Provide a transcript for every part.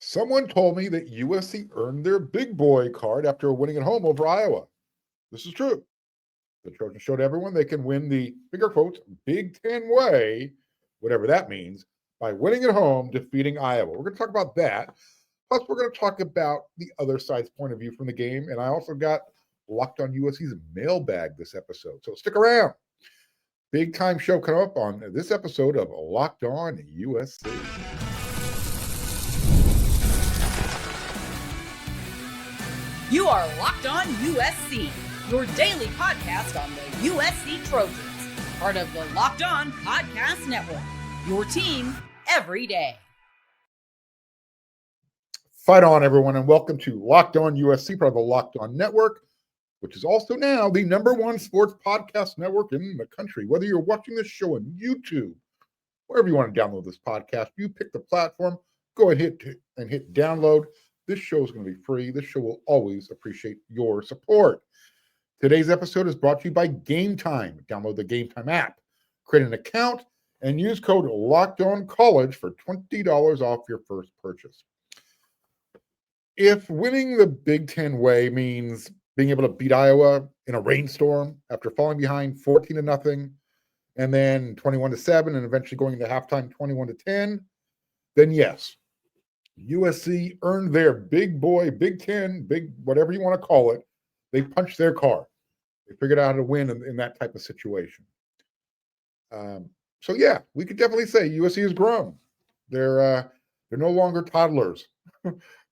Someone told me that USC earned their big boy card after winning at home over Iowa. This is true. The Trojans showed everyone they can win the bigger quotes Big Ten way, whatever that means, by winning at home, defeating Iowa. We're going to talk about that. Plus, we're going to talk about the other side's point of view from the game. And I also got Locked on USC's mailbag this episode. So stick around. Big time show coming up on this episode of Locked On USC. You are Locked On USC, your daily podcast on the USC Trojans, part of the Locked On Podcast Network, your team every day. Fight on, everyone, and welcome to Locked On USC, part of the Locked On Network, which is also now the #1 sports podcast network in the country. Whether you're watching this show on YouTube, wherever you want to download this podcast, you pick the platform, go and hit download. This show is going to be free. This show will always appreciate your support. Today's episode is brought to you by Gametime. Download the Gametime app, create an account, and use code LOCKEDONCollege for $20 off your first purchase. If winning the Big Ten way means being able to beat Iowa in a rainstorm after falling behind 14-0, and then 21-7, and eventually going into halftime 21-10, then yes, USC earned their big boy, Big Ten, big whatever you want to call it. They punched their card. They figured out how to win in that type of situation. So yeah, we could definitely say USC has grown. They're no longer toddlers.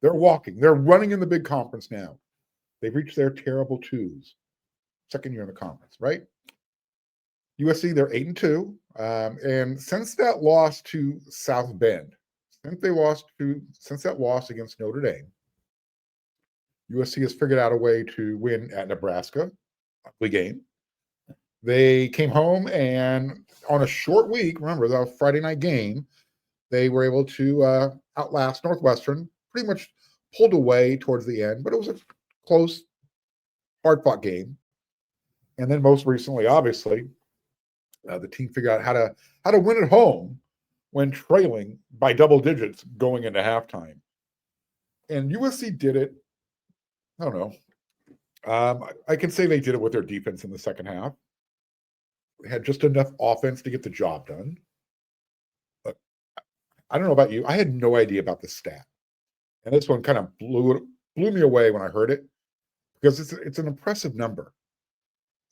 They're walking. They're running in the big conference now. They've reached their terrible twos. Second year in the conference, right? USC, they're 8-2. And since that loss to South Bend, since that loss against Notre Dame, USC has figured out a way to win at Nebraska, ugly game. They came home and on a short week, remember that was a Friday night game, they were able to outlast Northwestern, pretty much pulled away towards the end, but it was a close, hard-fought game. And then most recently, obviously, the team figured out how to win at home when trailing by double digits going into halftime. And USC did it, I don't know. I can say they did it with their defense in the second half. They had just enough offense to get the job done. But I don't know about you. I had no idea about this stat. And this one kind of blew me away when I heard it because it's an impressive number.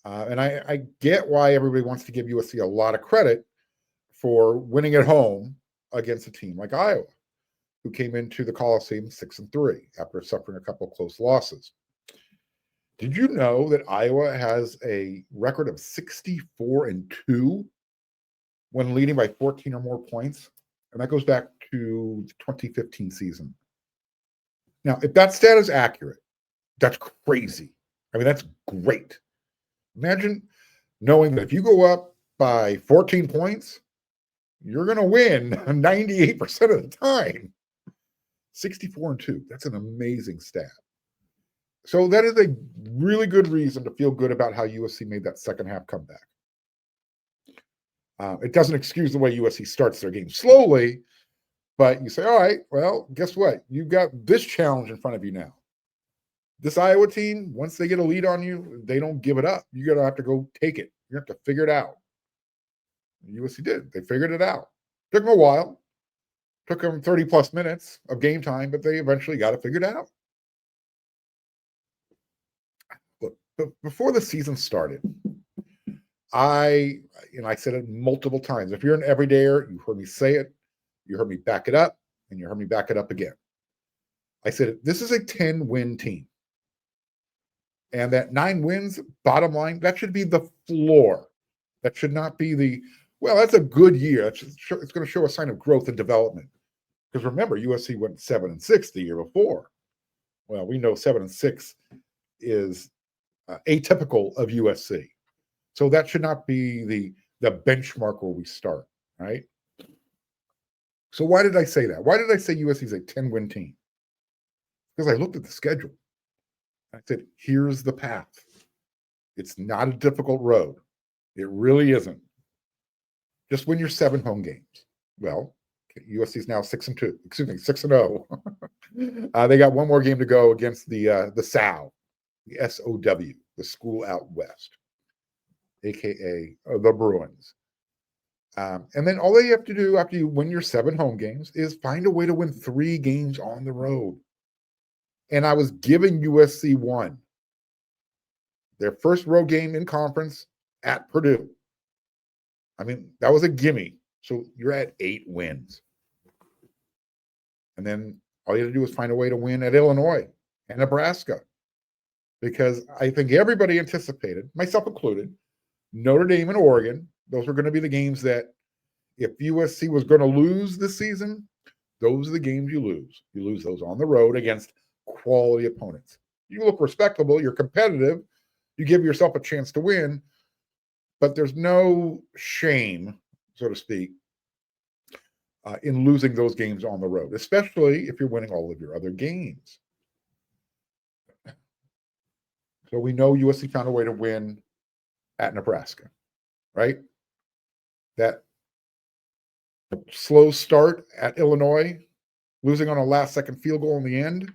And I get why everybody wants to give USC a lot of credit for winning at home against a team like Iowa, who came into the Coliseum 6-3 after suffering a couple of close losses. Did you know that Iowa has a record of 64-2 when leading by 14 or more points? And that goes back to the 2015 season. Now, if that stat is accurate, that's crazy. I mean, that's great. Imagine knowing that if you go up by 14 points, you're going to win 98% of the time. 64-2. That's an amazing stat. So that is a really good reason to feel good about how USC made that second half comeback. It doesn't excuse the way USC starts their game slowly, but you say, all right, well, guess what? You've got this challenge in front of you now. This Iowa team, once they get a lead on you, they don't give it up. You're going to have to go take it. You have to figure it out. USC did. They figured it out. Took them a while. Took them 30-plus minutes of game time, but they eventually got it figured out. Look, before the season started, I said it multiple times. If you're an everydayer, you heard me say it, you heard me back it up, and you heard me back it up again. I said, this is a 10-win team. And that 9 wins, bottom line, that should be the floor. That should not be well, that's a good year. It's going to show a sign of growth and development. Because remember, USC went 7-6 the year before. Well, we know 7-6 is atypical of USC. So that should not be the benchmark where we start, right? So why did I say that? Why did I say USC is a 10-win team? Because I looked at the schedule. I said, here's the path. It's not a difficult road. It really isn't. Just win your 7 home games. Well, USC is now 6-2. Excuse me, 6-0. They got one more game to go against the SOW, the SOW, the school out west, aka the Bruins. And then all they have to do after you win your 7 home games is find a way to win 3 games on the road. And I was giving USC one. Their first road game in conference at Purdue. I mean, that was a gimme. So you're at 8 wins. And then all you have to do is find a way to win at Illinois and Nebraska. Because I think everybody anticipated, myself included, Notre Dame and Oregon, those were going to be the games that if USC was going to lose this season, those are the games you lose. You lose those on the road against quality opponents. You look respectable, you're competitive, you give yourself a chance to win, but there's no shame, so to speak, in losing those games on the road, especially if you're winning all of your other games. So we know USC found a way to win at Nebraska, right? That slow start at Illinois, losing on a last-second field goal in the end,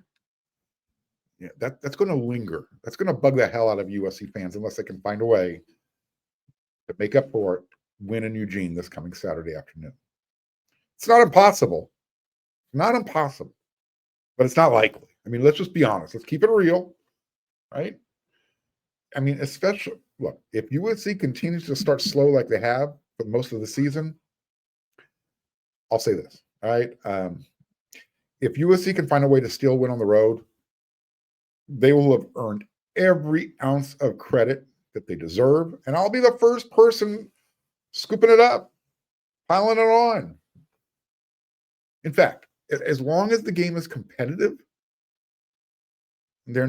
yeah, that's going to linger. That's going to bug the hell out of USC fans unless they can find a way to make up for it, win in Eugene this coming Saturday afternoon. It's not impossible. Not impossible. But it's not likely. I mean, let's just be honest. Let's keep it real, right? I mean, especially, look, if USC continues to start slow like they have for most of the season, I'll say this, all right? If USC can find a way to still win on the road, they will have earned every ounce of credit that they deserve, and I'll be the first person scooping it up, piling it on. In fact, as long as the game is competitive, they're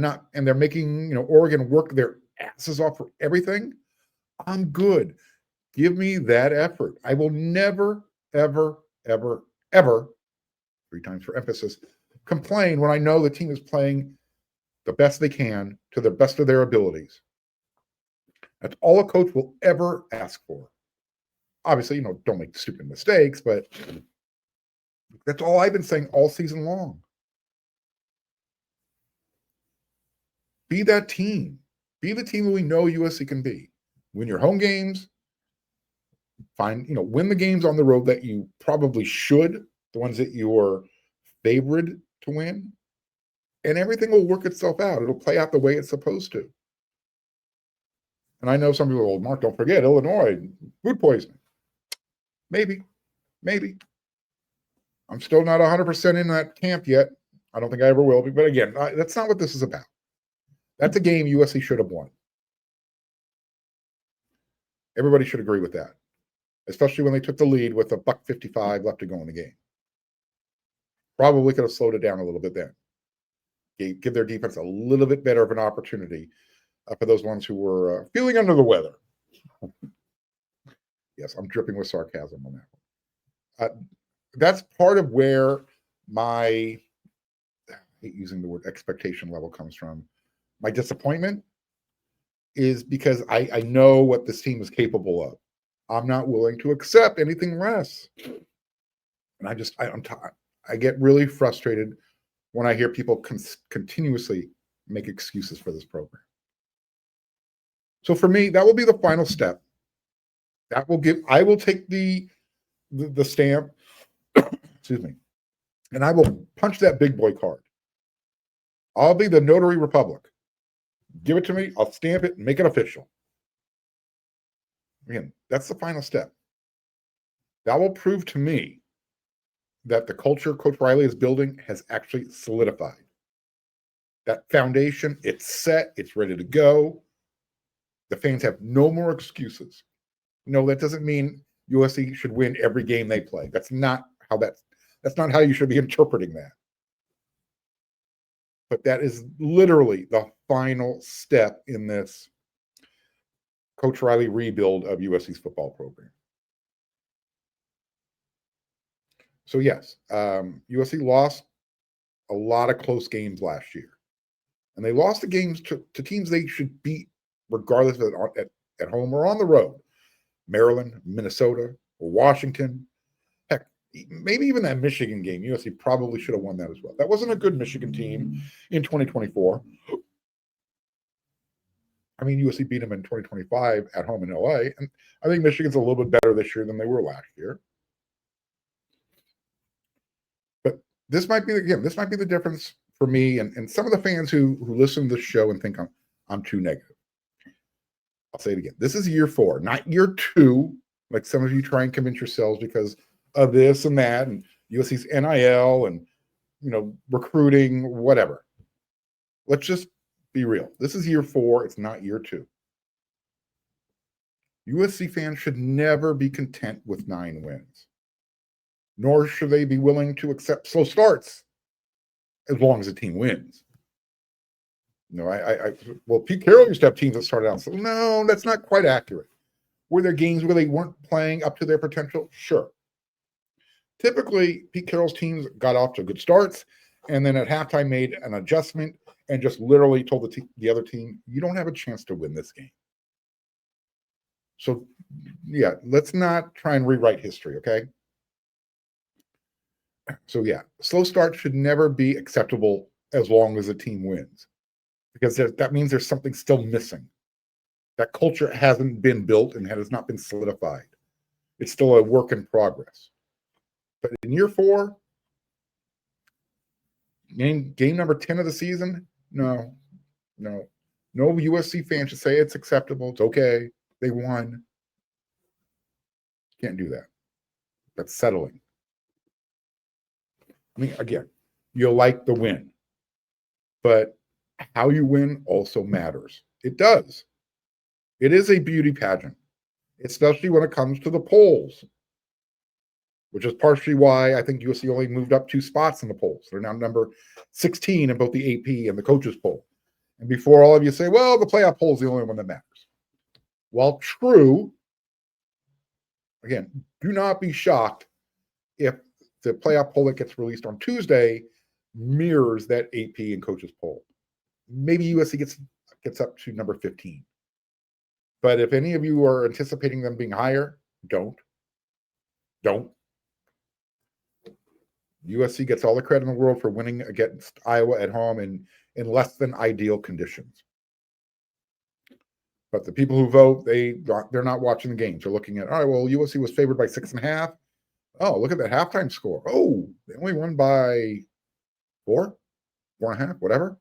making Oregon work their asses off for everything, I'm good. Give me that effort. I will never, ever, ever, ever, 3 times for emphasis, complain when I know the team is playing the best they can to the best of their abilities. That's all a coach will ever ask for. Obviously, don't make stupid mistakes, but that's all I've been saying all season long. Be that team. Be the team that we know USC can be. Win your home games. Win the games on the road that you probably should, the ones that you're favored to win. And everything will work itself out. It'll play out the way it's supposed to. And I know some people, well, Mark, don't forget, Illinois, food poisoning. Maybe. I'm still not 100% in that camp yet. I don't think I ever will be. But again, that's not what this is about. That's a game USC should have won. Everybody should agree with that, especially when they took the lead with $1:55 left to go in the game. Probably could have slowed it down a little bit then. Give their defense a little bit better of an opportunity for those ones who were feeling under the weather. Yes, I'm dripping with sarcasm on that one. That's part of where I hate using the word expectation level comes from. My disappointment is because I know what this team is capable of. I'm not willing to accept anything less. And I get really frustrated when I hear people continuously make excuses for this program. So for me, that will be the final step. I will take the stamp, excuse me, and I will punch that big boy card. I'll be the notary republic. Give it to me, I'll stamp it and make it official. Again, that's the final step. That will prove to me that the culture Coach Riley is building has actually solidified. That foundation, it's set, it's ready to go. The fans have no more excuses. No, that doesn't mean USC should win every game they play. That's not how you should be interpreting that. But that is literally the final step in this Coach Riley rebuild of USC's football program. So yes, USC lost a lot of close games last year. And they lost the games to teams they should beat regardless of at home or on the road. Maryland, Minnesota, or Washington. Heck, maybe even that Michigan game, USC probably should have won that as well. That wasn't a good Michigan team in 2024. I mean, USC beat them in 2025 at home in LA, and I think Michigan's a little bit better this year than they were last year. But this might be the difference for me and some of the fans who listen to this show and think I'm too negative. I'll say it again. This is year 4, not year 2, like some of you try and convince yourselves because of this and that, and USC's NIL and recruiting, whatever. Let's just be real. This is year 4. It's not year 2. USC fans should never be content with 9 wins, nor should they be willing to accept slow starts as long as the team wins. Well, Pete Carroll used to have teams that started out. So no, that's not quite accurate. Were there games where they weren't playing up to their potential? Sure. Typically, Pete Carroll's teams got off to good starts, and then at halftime made an adjustment and just literally told the other team, you don't have a chance to win this game. So, yeah, let's not try and rewrite history, okay? So, yeah, slow start should never be acceptable as long as the team wins, because that means there's something still missing. That culture hasn't been built and has not been solidified. It's still a work in progress. But in year 4, game number 10 of the season, no USC fan should say it's acceptable. It's okay. They won. Can't do that. That's settling. I mean, again, you'll like the win, but how you win also matters. It does. It is a beauty pageant, especially when it comes to the polls, which is partially why I think USC only moved up 2 spots in the polls. They're now number 16 in both the AP and the coaches poll. And before all of you say, well, the playoff poll is the only one that matters. While true, again, do not be shocked if the playoff poll that gets released on Tuesday mirrors that AP and coaches poll. Maybe USC gets up to number 15. But if any of you are anticipating them being higher, don't. USC gets all the credit in the world for winning against Iowa at home in less than ideal conditions. But the people who vote, they're not watching the games. They're looking at, all right, well, USC was favored by 6.5. Oh, look at that halftime score. Oh, they only won by 4.5, whatever.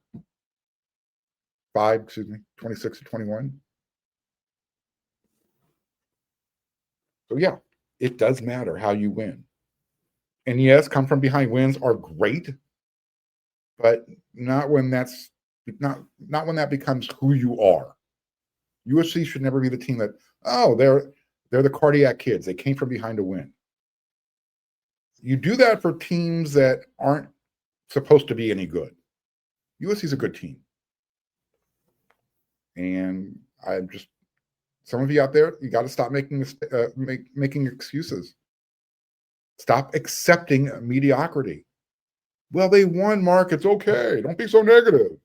26-21. So yeah, it does matter how you win. And yes, come from behind wins are great, but not when that becomes who you are. USC should never be the team that, they're the cardiac kids. They came from behind to win. You do that for teams that aren't supposed to be any good. USC is a good team. And some of you out there, you got to stop making excuses. Stop accepting mediocrity. Well, they won, Mark. It's okay. Don't be so negative.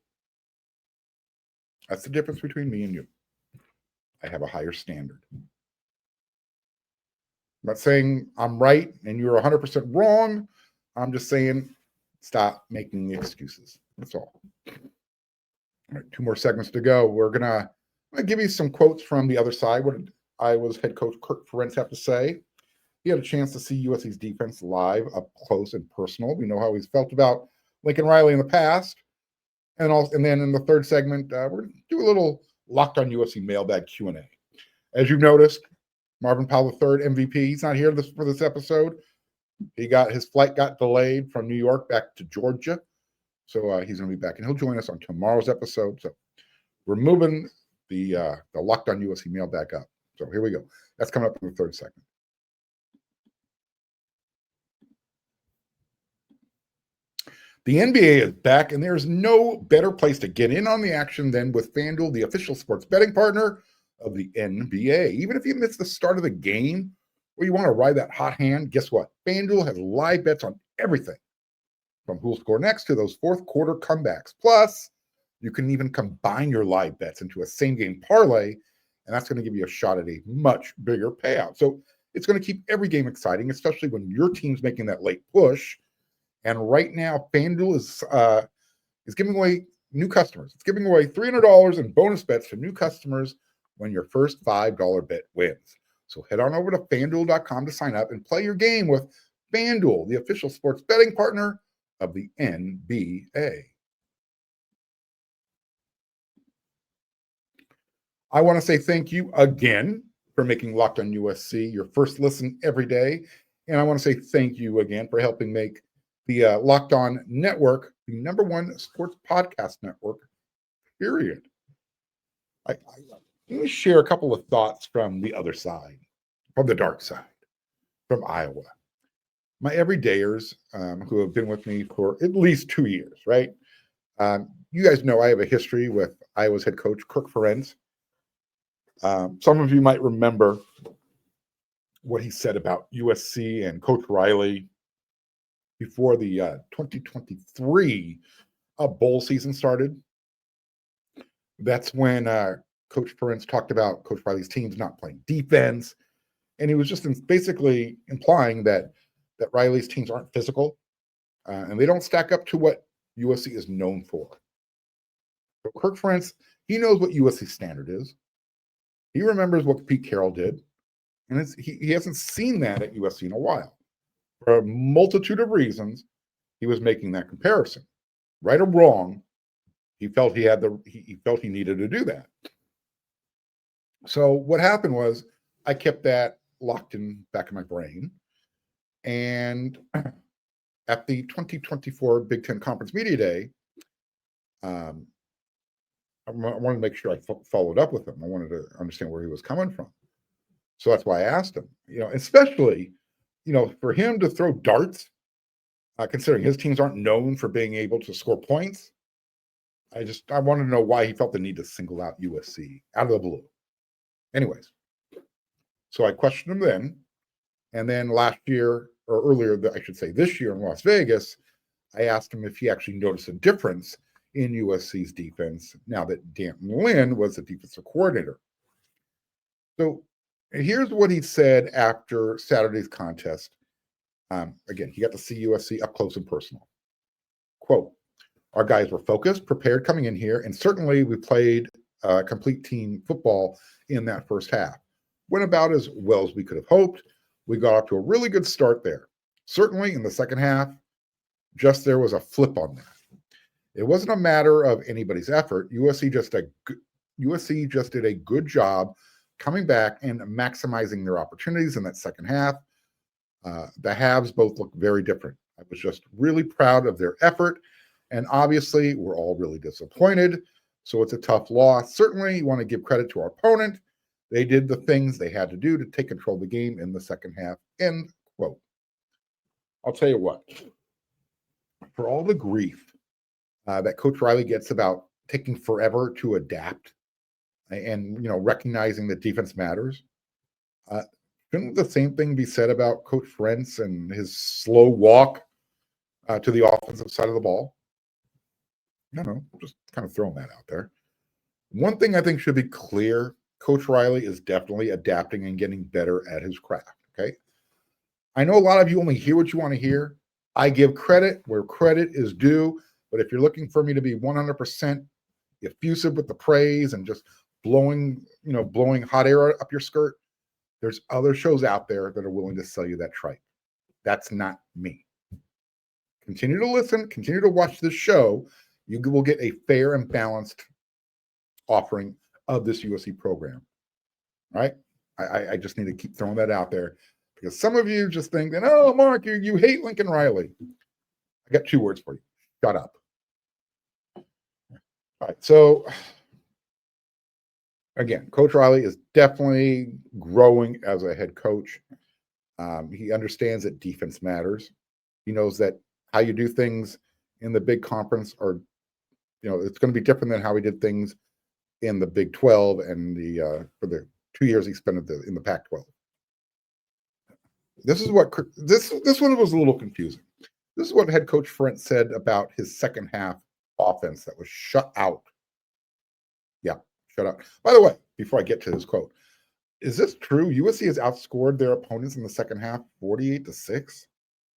That's the difference between me and you. I have a higher standard. I'm not saying I'm right and you're 100% wrong. I'm just saying stop making excuses. That's all. All right, 2 more segments to go. I'm gonna give you some quotes from the other side. What did Iowa's head coach Kirk Ferentz have to say? He had a chance to see USC's defense live, up close and personal. We know how he's felt about Lincoln Riley in the past. And then in the third segment, we're going to do a little Locked on USC Mailbag Q&A. As you've noticed, Marvin Powell III, MVP, he's not here for this episode. His flight got delayed from New York back to Georgia. So he's going to be back, and he'll join us on tomorrow's episode. So we're moving the Locked on USC Mailbag up. So here we go. That's coming up in the third segment. The NBA is back, and there's no better place to get in on the action than with FanDuel, the official sports betting partner of the NBA. Even if you miss the start of the game or you want to ride that hot hand, guess what? FanDuel has live bets on everything, from who'll score next to those fourth quarter comebacks. Plus, you can even combine your live bets into a same-game parlay, and that's going to give you a shot at a much bigger payout. So It's going to keep every game exciting, especially when your team's making that late push. And right now, FanDuel is giving away new customers. It's giving away $300 in bonus bets to new customers when your first $5 bet wins. So head on over to FanDuel.com to sign up and play your game with FanDuel, the official sports betting partner of the NBA. I want to say thank you again for making Locked On USC your first listen every day. And I want to say thank you again for helping make the Locked On Network the #1 sports podcast network, period. Let me share a couple of thoughts from the other side, from the dark side, from Iowa. My everydayers who have been with me for at least 2 years, right? You guys know I have a history with Iowa's head coach, Kirk Ferentz. Some of you might remember what he said about USC and Coach Riley before the 2023 bowl season started. That's when Coach Ferentz talked about Coach Riley's teams not playing defense. And he was just basically implying that Riley's teams aren't physical and they don't stack up to what USC is known for. So Kirk Ferentz, he knows what USC standard is. He remembers what Pete Carroll did. And he hasn't seen that at USC in a while. For a multitude of reasons, he was making that comparison. Right or wrong, he felt he needed to do that. So what happened was I kept that locked in back in my brain. And at the 2024 Big Ten Conference Media Day, I wanted to make sure I followed up with him. I wanted to understand where he was coming from. So that's why I asked him, especially, for him to throw darts, considering his teams aren't known for being able to score points. I wanted to know why he felt the need to single out USC out of the blue. Anyways, so I questioned him then. And then last year, or earlier, I should say this year in Las Vegas, I asked him if he actually noticed a difference in USC's defense now that Antonlynn was the defensive coordinator. So here's what he said after Saturday's contest. Again, he got to see USC up close and personal. Quote, "Our guys were focused, prepared coming in here, and certainly we played complete team football in that first half. Went about as well as we could have hoped. We got off to a really good start there. Certainly in the second half, just there was a flip on that. It wasn't a matter of anybody's effort. USC just did a good job coming back and maximizing their opportunities in that second half. The halves both look very different. I was just really proud of their effort, and obviously we're all really disappointed. So it's a tough loss. Certainly you want to give credit to our opponent. They did the things they had to do to take control of the game in the second half." End quote. I'll tell you what, for all the grief that Coach Riley gets about taking forever to adapt and recognizing that defense matters, shouldn't the same thing be said about Coach Ferentz and his slow walk to the offensive side of the ball? Just kind of throwing that out there. One thing I think should be clear, Coach Riley is definitely adapting and getting better at his craft, okay? I know a lot of you only hear what you want to hear. I give credit where credit is due, but if you're looking for me to be 100% effusive with the praise and just blowing hot air up your skirt, there's other shows out there that are willing to sell you that tripe. That's not me. Continue to listen, continue to watch this show. You will get a fair and balanced offering of this USC program. All right? I just need to keep throwing that out there because some of you just think that, oh, Mark, you hate Lincoln Riley. I got 2 words for you. Shut up. All right. So, again, Coach Riley is definitely growing as a head coach. He understands that defense matters. He knows that how you do things in the big conference are, it's going to be different than how he did things in the Big 12 and for the 2 years he spent in the Pac-12. This one was a little confusing. This is what head coach Ferentz said about his second half offense that was shut out. Yeah, shut out. By the way, before I get to his quote, Is this true? USC has outscored their opponents in the second half 48-6. I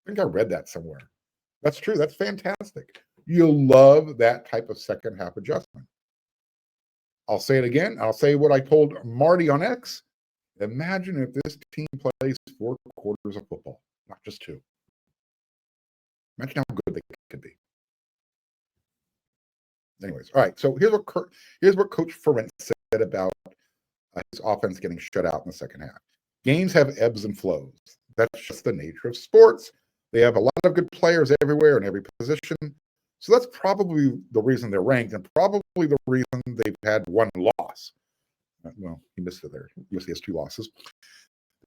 think I read that somewhere. That's true. That's fantastic. You'll love that type of second half adjustment. I'll say it again. I'll say what I told Marty on X. Imagine if this team plays 4 quarters of football, not just 2. Imagine how good they could be. Anyways, all right. So here's what Coach Ferentz said about his offense getting shut out in the second half. Games have ebbs and flows. That's just the nature of sports. They have a lot of good players everywhere in every position. So that's probably the reason they're ranked and probably the reason they've had 1 loss. Well, he missed it there. USC has 2 losses.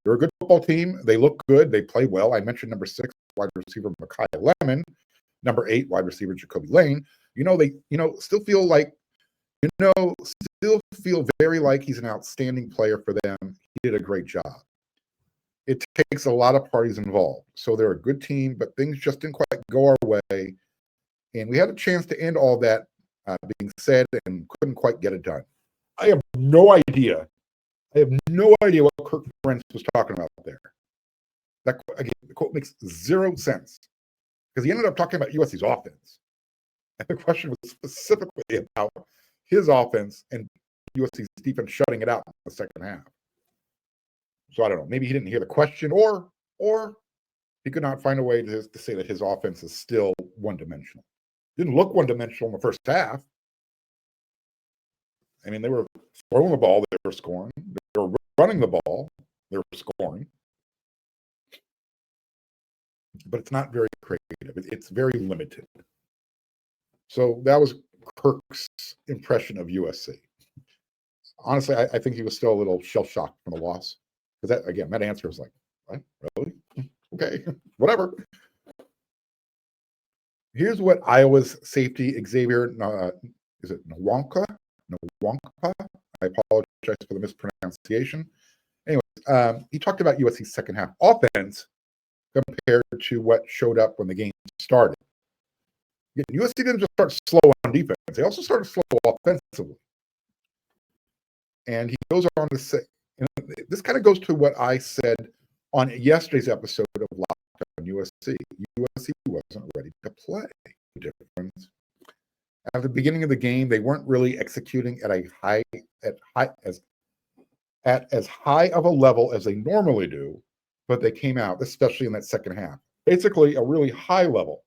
They're a good football team. They look good. They play well. I mentioned number 6 wide receiver Makai Lemon, number 8 wide receiver Jacoby Lane. They still feel very like he's an outstanding player for them. He did a great job. It takes a lot of parties involved. So they're a good team, but things just didn't quite go our way. And we had a chance to end all that being said and couldn't quite get it done. I have no idea what Kirk Ferentz was talking about there. That, again, the quote makes 0 sense because he ended up talking about USC's offense. And the question was specifically about his offense and USC's defense shutting it out in the second half. So I don't know. Maybe he didn't hear the question or he could not find a way to say that his offense is still one-dimensional. Didn't look one-dimensional in the first half. I mean, they were throwing the ball, they were scoring. They were running the ball, they were scoring. But it's not very creative. It's very limited. So that was Kirk's impression of USC. Honestly, I think he was still a little shell-shocked from the loss. Because that answer was like, what? Really? Okay, whatever. Here's what Iowa's safety Xavier, is it Nwankpa? I apologize for the mispronunciation. Anyways, he talked about USC's second half offense compared to what showed up when the game started. USC didn't just start slow on defense. They also started slow offensively. And he goes on to say, this kind of goes to what I said on yesterday's episode of Locked on USC. USC wasn't ready to play. The difference. At the beginning of the game, they weren't really executing at as high of a level as they normally do, but they came out, especially in that second half, basically a really high level.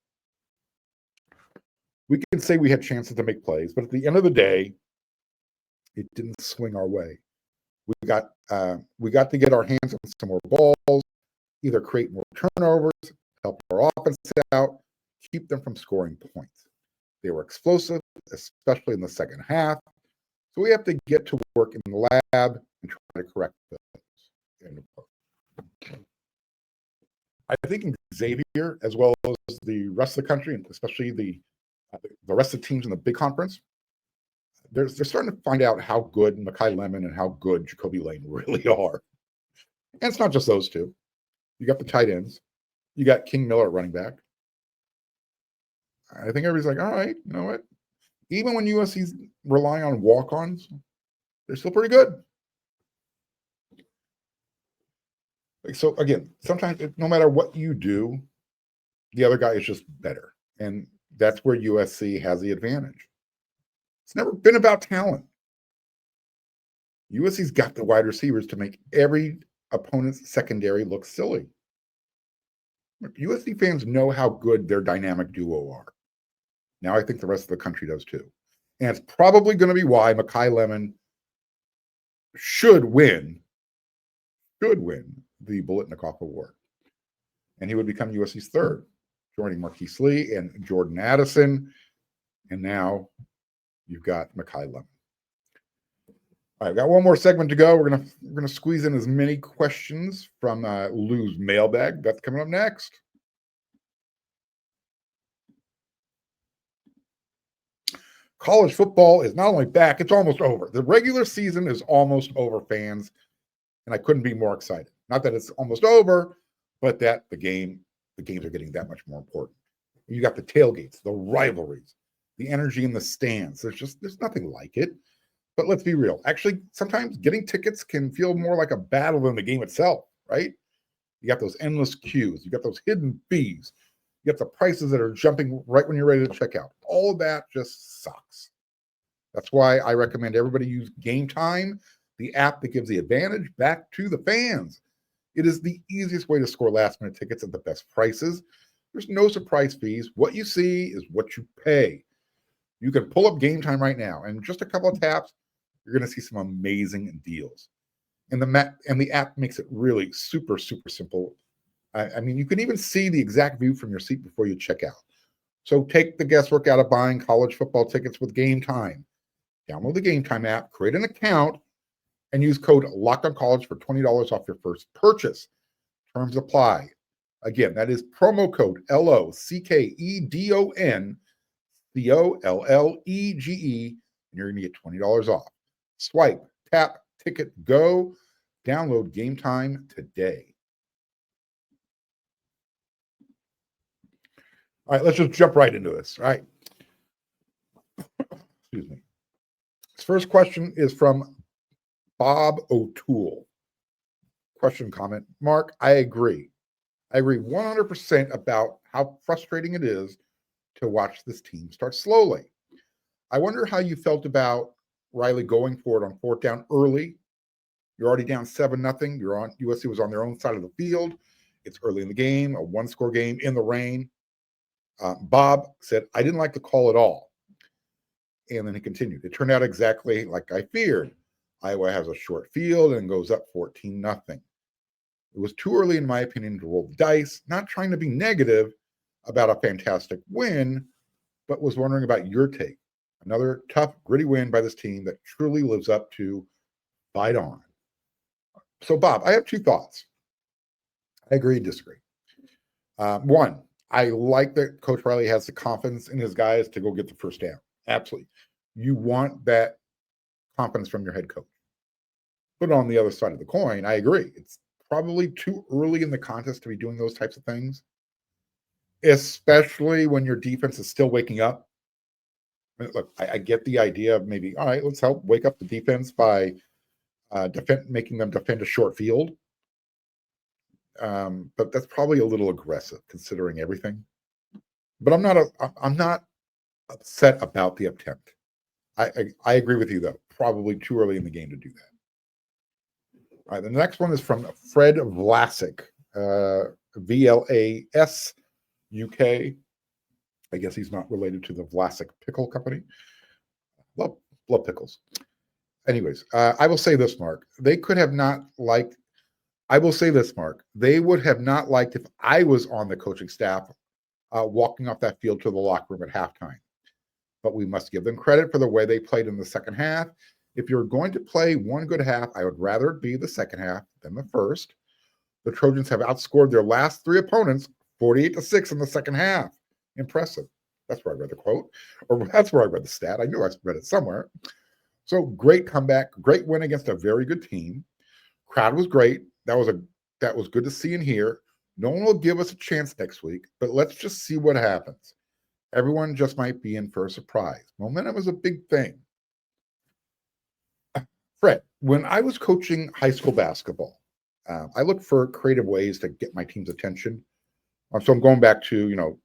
We can say we had chances to make plays, but at the end of the day, it didn't swing our way. We got to get our hands on some more balls, either create more turnovers, help our offense out, keep them from scoring points. They were explosive, especially in the second half. So we have to get to work in the lab and try to correct those. I think Xavier, as well as the rest of the country, and especially the rest of the teams in the big conference, they're starting to find out how good Makai Lemon and how good Jacoby Lane really are. And it's not just those two. You got the tight ends. You got King Miller at running back. I think everybody's like, all right, you know what? Even when USC's relying on walk-ons, they're still pretty good. So again, sometimes no matter what you do, the other guy is just better. And that's where USC has the advantage. It's never been about talent. USC's got the wide receivers to make every opponent's secondary look silly. Look, USC fans know how good their dynamic duo are. Now I think the rest of the country does too. And it's probably going to be why Makai Lemon should win the Biletnikoff Award. And he would become USC's third, joining Marquise Lee and Jordan Addison. And now you've got Makai Lemon. All right, I've got one more segment to go. We're gonna squeeze in as many questions from Lou's mailbag. That's coming up next. College football is not only back, it's almost over. The regular season is almost over, fans, and I couldn't be more excited. Not that it's almost over, but that the games are getting that much more important. You got the tailgates, the rivalries, the energy in the stands. There's nothing like it. But let's be real. Actually, sometimes getting tickets can feel more like a battle than the game itself, right? You got those endless queues. You got those hidden fees. You got the prices that are jumping right when you're ready to check out. All of that just sucks. That's why I recommend everybody use Gametime, the app that gives the advantage back to the fans. It is the easiest way to score last-minute tickets at the best prices. There's no surprise fees. What you see is what you pay. You can pull up Gametime right now, and in just a couple of taps, you're going to see some amazing deals. And the app makes it really super, super simple. I mean, you can even see the exact view from your seat before you check out. So take the guesswork out of buying college football tickets with Gametime. Download the Gametime app, create an account, and use code LOCKEDONCollege for $20 off your first purchase. Terms apply. Again, that is promo code LOCKEDONCOLLEGE, and you're going to get $20 off. Swipe, tap, ticket, go. Download Gametime today. All right, let's just jump right into this. All right. Excuse me. This first question is from Bob O'Toole. Question, comment. Mark, I agree. I agree 100% about how frustrating it is to watch this team start slowly. I wonder how you felt about Riley going for it on fourth down early. You're already down 7-0. USC was on their own side of the field. It's early in the game, a one-score game in the rain. Bob said, I didn't like the call at all. And then he continued. It turned out exactly like I feared. Iowa has a short field and goes up 14-0. It was too early, in my opinion, to roll the dice. Not trying to be negative about a fantastic win, but was wondering about your take. Another tough, gritty win by this team that truly lives up to fight on. So, Bob, I have two thoughts. I agree and disagree. One, I like that Coach Riley has the confidence in his guys to go get the first down. Absolutely. You want that confidence from your head coach. But on the other side of the coin, I agree. It's probably too early in the contest to be doing those types of things, especially when your defense is still waking up. Look, I get the idea of maybe, all right, let's help wake up the defense by making them defend a short field. But that's probably a little aggressive considering everything. But I'm not upset about the attempt. I agree with you though. Probably too early in the game to do that. All right, the next one is from Fred Vlasic, VLAS UK. I guess he's not related to the Vlasic Pickle Company. Love pickles. Anyways, I will say this, Mark. They could have not liked. I will say this, Mark. They would have not liked if I was on the coaching staff walking off that field to the locker room at halftime. But we must give them credit for the way they played in the second half. If you're going to play one good half, I would rather it be the second half than the first. The Trojans have outscored their last three opponents 48-6 in the second half. Impressive. That's where I read the quote, or that's where I read the stat. I knew I read it somewhere. So great comeback, great win against a very good team. Crowd was great. That was good to see and hear. No one will give us a chance next week, but let's just see what happens. Everyone just might be in for a surprise. Momentum is a big thing. Fred, when I was coaching high school basketball, I looked for creative ways to get my team's attention. So I'm going back to, the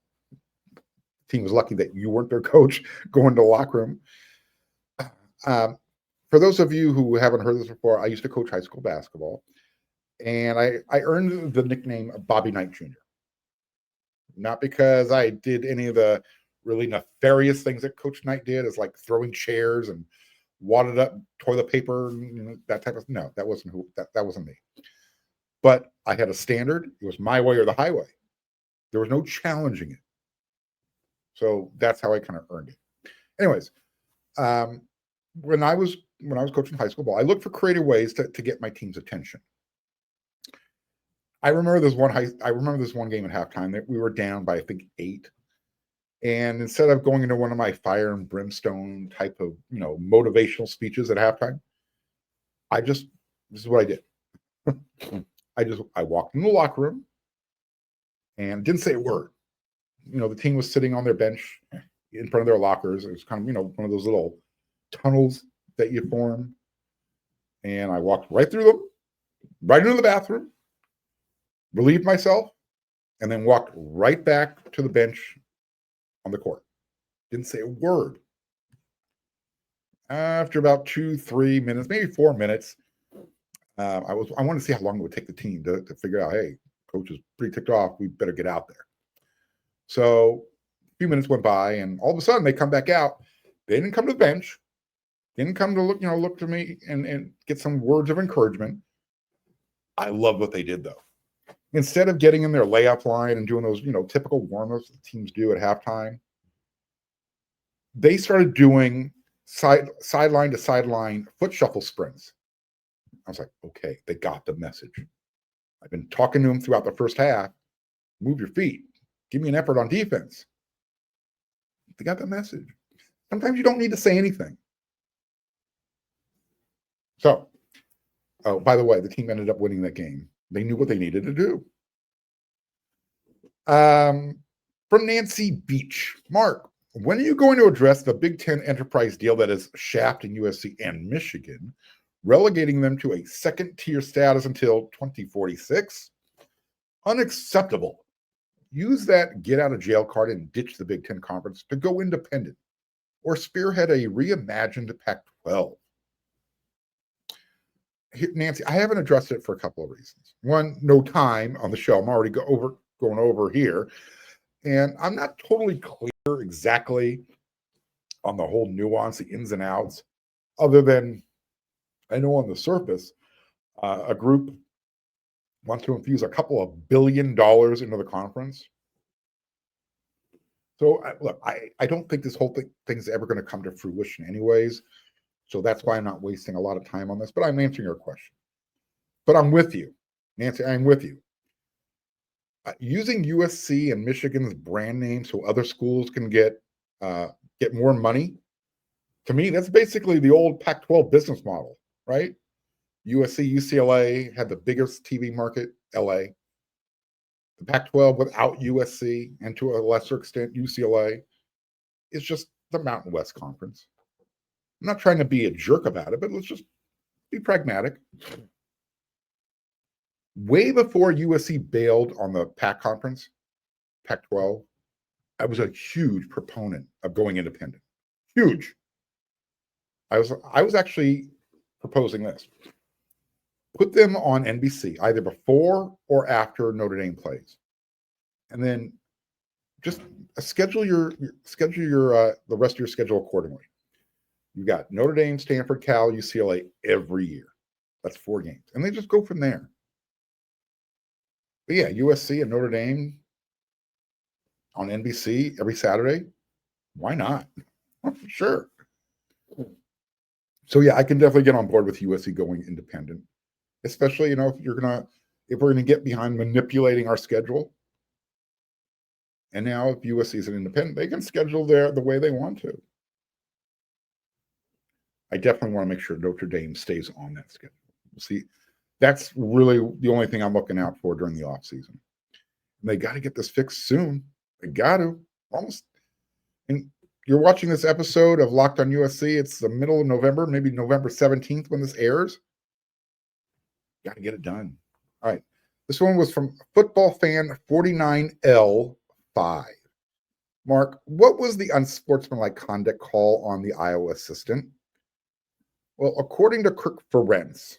team was lucky that you weren't their coach going to the locker room. For those of you who haven't heard this before, I used to coach high school basketball, and I earned the nickname Bobby Knight Jr. Not because I did any of the really nefarious things that Coach Knight did, as like throwing chairs and wadded up toilet paper, that type of. No, that wasn't me. But I had a standard. It was my way or the highway. There was no challenging it. So that's how I kind of earned it. Anyways, when I was coaching high school ball, I looked for creative ways to get my team's attention. I remember this one game at halftime that we were down by, I think, 8. And instead of going into one of my fire and brimstone type of, motivational speeches at halftime, this is what I did. I walked in the locker room and didn't say a word. The team was sitting on their bench in front of their lockers. It was kind of, one of those little tunnels that you form. And I walked right through them, right into the bathroom, relieved myself, and then walked right back to the bench on the court. Didn't say a word. After about 2-3 minutes, maybe 4 minutes, I wanted to see how long it would take the team to figure out, hey, coach is pretty ticked off. We better get out there. So a few minutes went by, and all of a sudden they come back out. They didn't come to the bench. Didn't come to look to me and get some words of encouragement. I love what they did though. Instead of getting in their layup line and doing those, typical warm-ups that teams do at halftime, they started doing sideline to sideline foot shuffle sprints. I was like, okay, they got the message. I've been talking to them throughout the first half. Move your feet. Give me an effort on defense. They got the message. Sometimes you don't need to say anything. So, by the way, the team ended up winning that game. They knew what they needed to do. From Nancy Beach, Mark, when are you going to address the Big Ten enterprise deal that is shafting USC and Michigan, relegating them to a second-tier status until 2046? Unacceptable. Use that get-out-of-jail card and ditch the Big Ten Conference to go independent, or spearhead a reimagined Pac-12. Nancy, I haven't addressed it for a couple of reasons. One, no time on the show. I'm already going over here. And I'm not totally clear exactly on the whole nuance, the ins and outs, other than I know on the surface, a group wants to infuse a couple of $1 billion into the conference. So, look, I don't think this whole thing's ever going to come to fruition anyways. So that's why I'm not wasting a lot of time on this, but I'm answering your question. But I'm with you, Nancy, I'm with you. Using USC and Michigan's brand name so other schools can get more money, to me, that's basically the old Pac-12 business model, right? USC, UCLA had the biggest TV market, LA. The Pac-12 without USC and to a lesser extent UCLA is just the Mountain West Conference. I'm not trying to be a jerk about it, but let's just be pragmatic. Way before USC bailed on the Pac Conference, Pac-12, I was a huge proponent of going independent. Huge. I was actually proposing this. Put them on NBC either before or after Notre Dame plays, and then just schedule the rest of your schedule accordingly. You got Notre Dame, Stanford, Cal, UCLA every year. That's 4 games, and they just go from there. But yeah, USC and Notre Dame on NBC every Saturday. Why not? Sure. So yeah, I can definitely get on board with USC going independent, especially if we're gonna get behind manipulating our schedule. And now, if USC is an independent, they can schedule the way they want to. I definitely want to make sure Notre Dame stays on that schedule. We'll see. That's really the only thing I'm looking out for during the offseason. They got to get this fixed soon. They got to. Almost. And you're watching this episode of Locked on USC. It's the middle of November, maybe November 17th when this airs. Got to get it done. All right. This one was from Football Fan 49L5. Mark, what was the unsportsmanlike conduct call on the Iowa assistant? Well, according to Kirk Ferentz,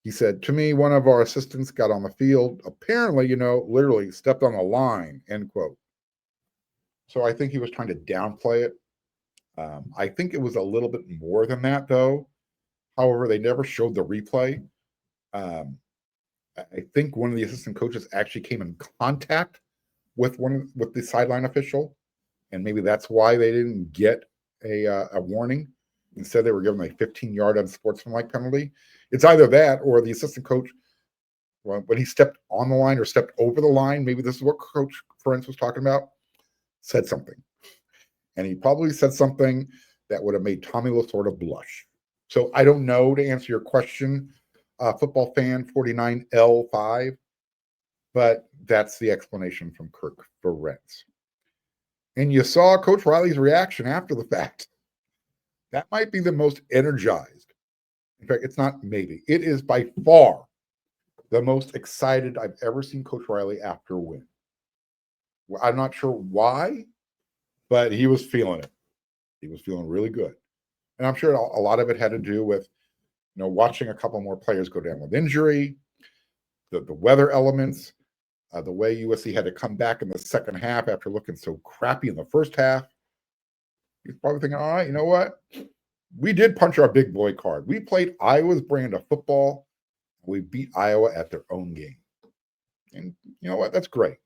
he said, to me, one of our assistants got on the field, apparently, literally stepped on the line, end quote. So I think he was trying to downplay it. I think it was a little bit more than that, though. However, they never showed the replay. I think one of the assistant coaches actually came in contact with the sideline official, and maybe that's why they didn't get a warning. Instead, they were given a 15-yard unsportsmanlike penalty. It's either that or the assistant coach, when he stepped on the line or stepped over the line, maybe this is what Coach Ferentz was talking about, said something. And he probably said something that would have made Tommy Lasorda blush. So I don't know, to answer your question, Football Fan 49L5, but that's the explanation from Kirk Ferentz. And you saw Coach Riley's reaction after the fact. That might be the most energized. In fact, it's not maybe. It is by far the most excited I've ever seen Coach Riley after a win. I'm not sure why, but he was feeling it. He was feeling really good. And I'm sure a lot of it had to do with, watching a couple more players go down with injury, the weather elements, the way USC had to come back in the second half after looking so crappy in the first half. He's probably thinking, all right, you know what? We did punch our big boy card. We played Iowa's brand of football. We beat Iowa at their own game. And you know what? That's great.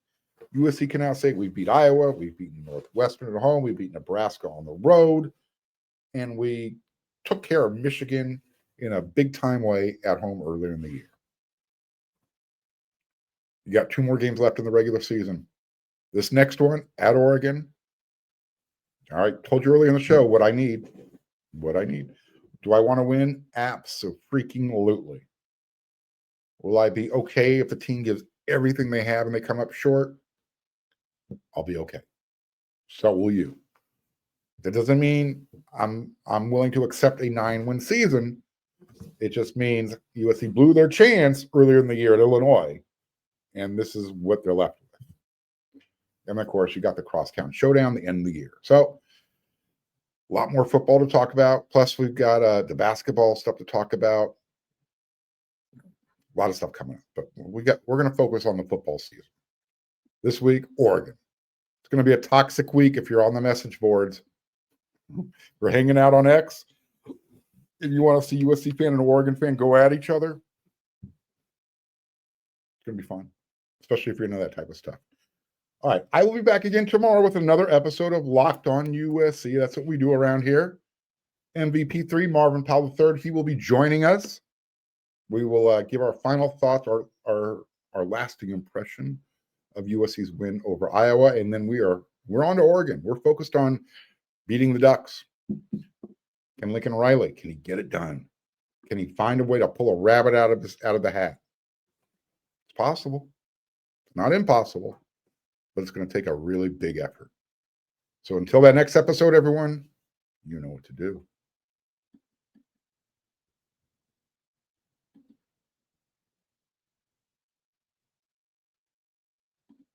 USC can now say we beat Iowa, we beat Northwestern at home, we beat Nebraska on the road, and we took care of Michigan in a big-time way at home earlier in the year. You got 2 more games left in the regular season. This next one at Oregon. All right, told you earlier in the show what I need. What I need. Do I want to win? Absolutely. Will I be okay if the team gives everything they have and they come up short? I'll be okay. So will you. That doesn't mean I'm willing to accept a 9-win season. It just means USC blew their chance earlier in the year at Illinois, and this is what they're left with. And of course, you got the cross-count showdown at the end of the year. So a lot more football to talk about. Plus, we've got the basketball stuff to talk about. A lot of stuff coming up, but we're going to focus on the football season. This week, Oregon. It's going to be a toxic week if you're on the message boards. We're hanging out on X. If you want to see USC fan and Oregon fan go at each other, it's going to be fun, especially if you're into that type of stuff. All right, I will be back again tomorrow with another episode of Locked On USC. That's what we do around here. MVP3, Marvin Powell III, he will be joining us. We will give our final thoughts, our lasting impression of USC's win over Iowa, and then we're on to Oregon. We're focused on beating the Ducks. Can Lincoln Riley, can he get it done? Can he find a way to pull a rabbit out of the hat? It's possible. It's not impossible, but it's going to take a really big effort. So until that next episode, everyone, you know what to do.